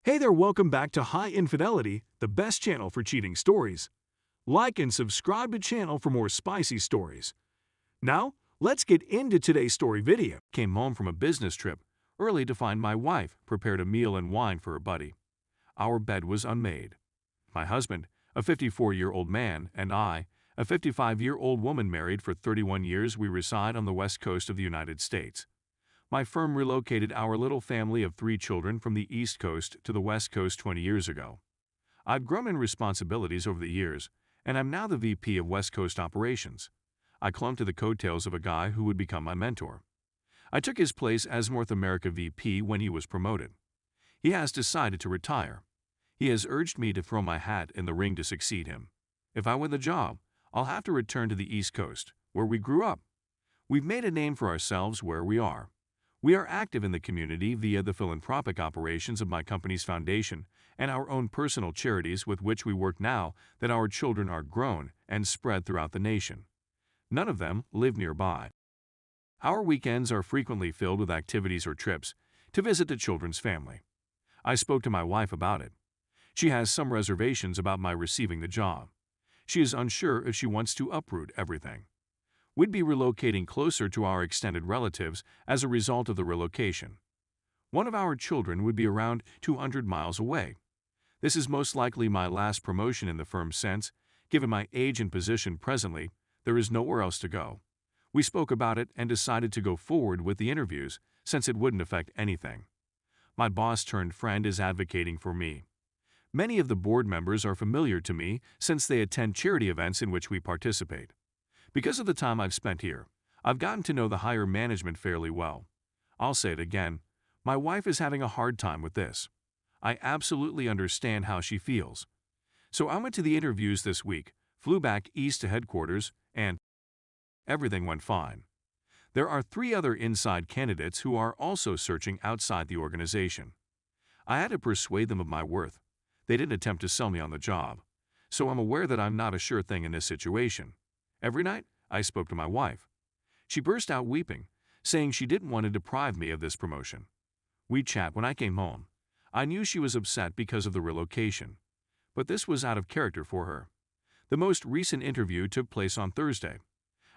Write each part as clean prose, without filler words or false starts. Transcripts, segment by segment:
Hey there, welcome back to High Infidelity, the best channel for cheating stories. Like and subscribe to channel for more spicy stories. Now, let's get into today's story video. Came home from a business trip early to find my wife prepared a meal and wine for her buddy. Our bed was unmade. My husband, a 54-year-old man, and I, a 55-year-old woman married for 31 years, we reside on the west coast of the United States. My firm relocated our little family of 3 children from the East Coast to the West Coast 20 years ago. I've grown in responsibilities over the years, and I'm now the VP of West Coast Operations. I clung to the coattails of a guy who would become my mentor. I took his place as North America VP when he was promoted. He has decided to retire. He has urged me to throw my hat in the ring to succeed him. If I win the job, I'll have to return to the East Coast, where we grew up. We've made a name for ourselves where we are. We are active in the community via the philanthropic operations of my company's foundation and our own personal charities with which we work now that our children are grown and spread throughout the nation. None of them live nearby. Our weekends are frequently filled with activities or trips to visit the children's family. I spoke to my wife about it. She has some reservations about my receiving the job. She is unsure if she wants to uproot everything. We'd be relocating closer to our extended relatives as a result of the relocation. One of our children would be around 200 miles away. This is most likely my last promotion in the firm since, given my age and position presently, there is nowhere else to go. We spoke about it and decided to go forward with the interviews since it wouldn't affect anything. My boss-turned-friend is advocating for me. Many of the board members are familiar to me since they attend charity events in which we participate. Because of the time I've spent here, I've gotten to know the higher management fairly well. I'll say it again, my wife is having a hard time with this. I absolutely understand how she feels. So I went to the interviews this week, flew back east to headquarters, and everything went fine. There are 3 other inside candidates who are also searching outside the organization. I had to persuade them of my worth. They didn't attempt to sell me on the job. So I'm aware that I'm not a sure thing in this situation. Every night, I spoke to my wife. She burst out weeping, saying she didn't want to deprive me of this promotion. We'd chat when I came home. I knew she was upset because of the relocation. But this was out of character for her. The most recent interview took place on Thursday.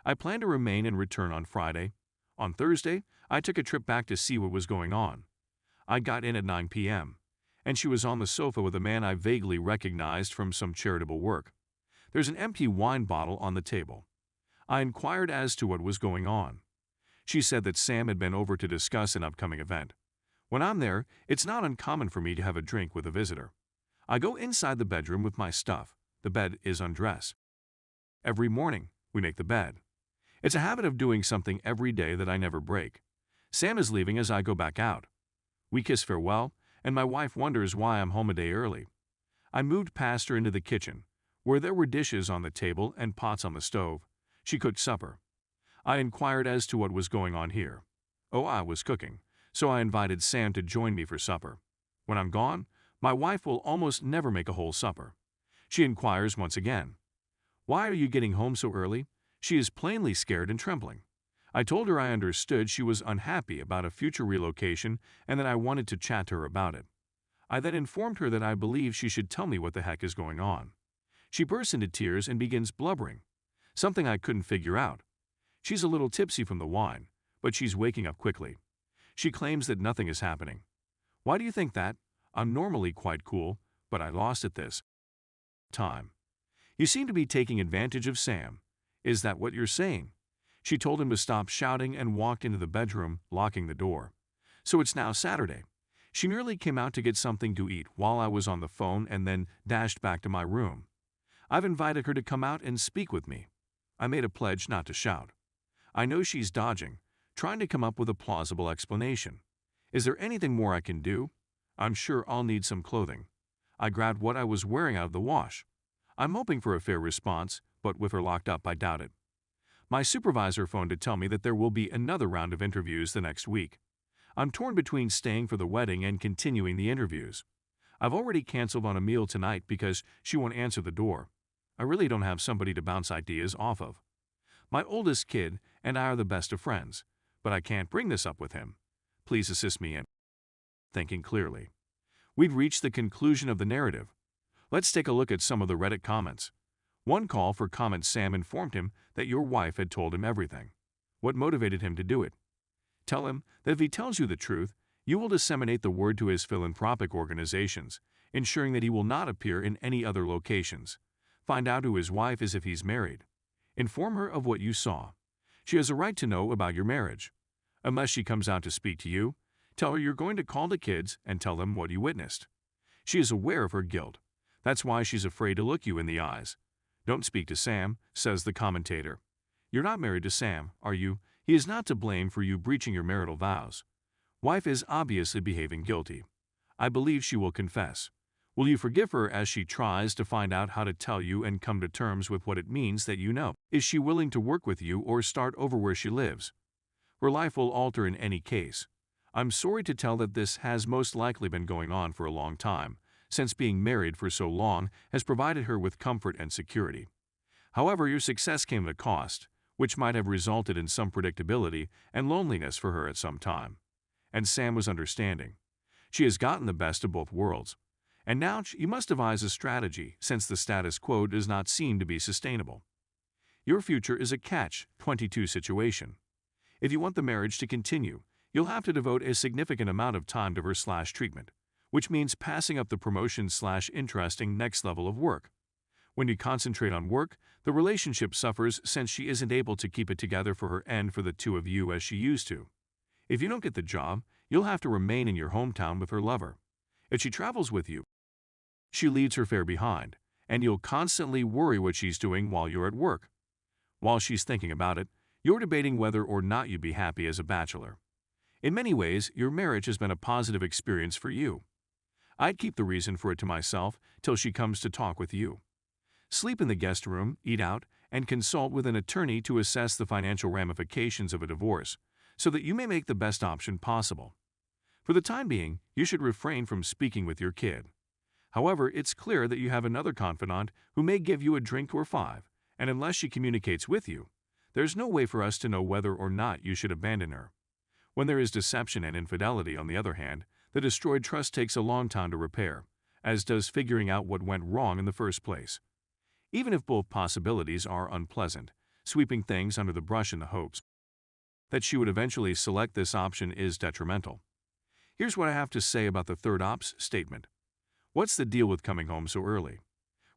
I planned to remain and return on Friday. On Thursday, I took a trip back to see what was going on. I got in at 9 p.m., and she was on the sofa with a man I vaguely recognized from some charitable work. There's an empty wine bottle on the table. I inquired as to what was going on. She said that Sam had been over to discuss an upcoming event. When I'm there, it's not uncommon for me to have a drink with a visitor. I go inside the bedroom with my stuff. The bed is undressed. Every morning, we make the bed. It's a habit of doing something every day that I never break. Sam is leaving as I go back out. We kiss farewell, and my wife wonders why I'm home a day early. I moved past her into the kitchen, where there were dishes on the table and pots on the stove. She cooked supper. I inquired as to what was going on here. Oh, I was cooking, so I invited Sam to join me for supper. When I'm gone, my wife will almost never make a whole supper. She inquires once again, "Why are you getting home so early?" She is plainly scared and trembling. I told her I understood she was unhappy about a future relocation and that I wanted to chat to her about it. I then informed her that I believe she should tell me what the heck is going on. She bursts into tears and begins blubbering, something I couldn't figure out. She's a little tipsy from the wine, but she's waking up quickly. She claims that nothing is happening. Why do you think that? I'm normally quite cool, but I lost it this time. You seem to be taking advantage of Sam. Is that what you're saying? She told him to stop shouting and walked into the bedroom, locking the door. So it's now Saturday. She nearly came out to get something to eat while I was on the phone and then dashed back to my room. I've invited her to come out and speak with me. I made a pledge not to shout. I know she's dodging, trying to come up with a plausible explanation. Is there anything more I can do? I'm sure I'll need some clothing. I grabbed what I was wearing out of the wash. I'm hoping for a fair response, but with her locked up, I doubt it. My supervisor phoned to tell me that there will be another round of interviews the next week. I'm torn between staying for the wedding and continuing the interviews. I've already canceled on a meal tonight because she won't answer the door. I really don't have somebody to bounce ideas off of. My oldest kid and I are the best of friends, but I can't bring this up with him. Please assist me in thinking clearly. We'd reached the conclusion of the narrative. Let's take a look at some of the Reddit comments. One call for comment: Sam informed him that your wife had told him everything. What motivated him to do it? Tell him that if he tells you the truth, you will disseminate the word to his philanthropic organizations, ensuring that he will not appear in any other locations. Find out who his wife is if he's married. Inform her of what you saw. She has a right to know about your marriage. Unless she comes out to speak to you, tell her you're going to call the kids and tell them what you witnessed. She is aware of her guilt. That's why she's afraid to look you in the eyes. Don't speak to Sam, says the commentator. You're not married to Sam, are you? He is not to blame for you breaching your marital vows. Wife is obviously behaving guilty. I believe she will confess. Will you forgive her as she tries to find out how to tell you and come to terms with what it means that you know? Is she willing to work with you or start over where she lives? Her life will alter in any case. I'm sorry to tell that this has most likely been going on for a long time, since being married for so long has provided her with comfort and security. However, your success came at a cost, which might have resulted in some predictability and loneliness for her at some time. And Sam was understanding. She has gotten the best of both worlds. And now you must devise a strategy, since the status quo does not seem to be sustainable. Your future is a catch-22 situation. If you want the marriage to continue, you'll have to devote a significant amount of time to her treatment, which means passing up the promotion/interesting next level of work. When you concentrate on work, the relationship suffers since she isn't able to keep it together for her and for the two of you as she used to. If you don't get the job, you'll have to remain in your hometown with her lover. If she travels with you, she leaves her fare behind, and you'll constantly worry what she's doing while you're at work. While she's thinking about it, you're debating whether or not you'd be happy as a bachelor. In many ways, your marriage has been a positive experience for you. I'd keep the reason for it to myself till she comes to talk with you. Sleep in the guest room, eat out, and consult with an attorney to assess the financial ramifications of a divorce, so that you may make the best option possible. For the time being, you should refrain from speaking with your kid. However, it's clear that you have another confidant who may give you a drink or five, and unless she communicates with you, there's no way for us to know whether or not you should abandon her. When there is deception and infidelity, on the other hand, the destroyed trust takes a long time to repair, as does figuring out what went wrong in the first place. Even if both possibilities are unpleasant, sweeping things under the brush in the hopes that she would eventually select this option is detrimental. Here's what I have to say about the third statement. What's the deal with coming home so early?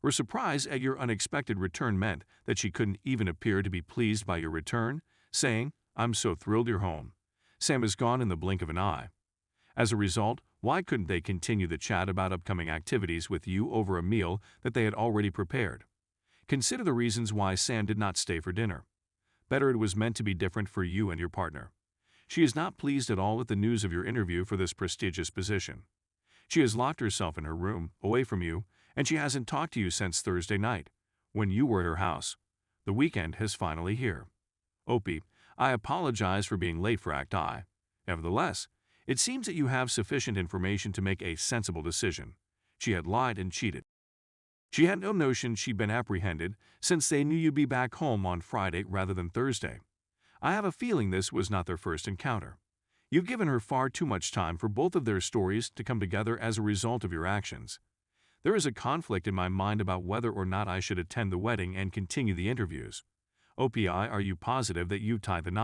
We're surprised at your unexpected return meant that she couldn't even appear to be pleased by your return, saying, "I'm so thrilled you're home." Sam is gone in the blink of an eye. As a result, why couldn't they continue the chat about upcoming activities with you over a meal that they had already prepared? Consider the reasons why Sam did not stay for dinner. Better it was meant to be different for you and your partner. She is not pleased at all at the news of your interview for this prestigious position. She has locked herself in her room, away from you, and she hasn't talked to you since Thursday night, when you were at her house. The weekend has finally here. Opie, I apologize for being late for Act I. Nevertheless, it seems that you have sufficient information to make a sensible decision. She had lied and cheated. She had no notion she'd been apprehended, since they knew you'd be back home on Friday rather than Thursday. I have a feeling this was not their first encounter. You've given her far too much time for both of their stories to come together as a result of your actions. There is a conflict in my mind about whether or not I should attend the wedding and continue the interviews. OPI, are you positive that you tied the knot?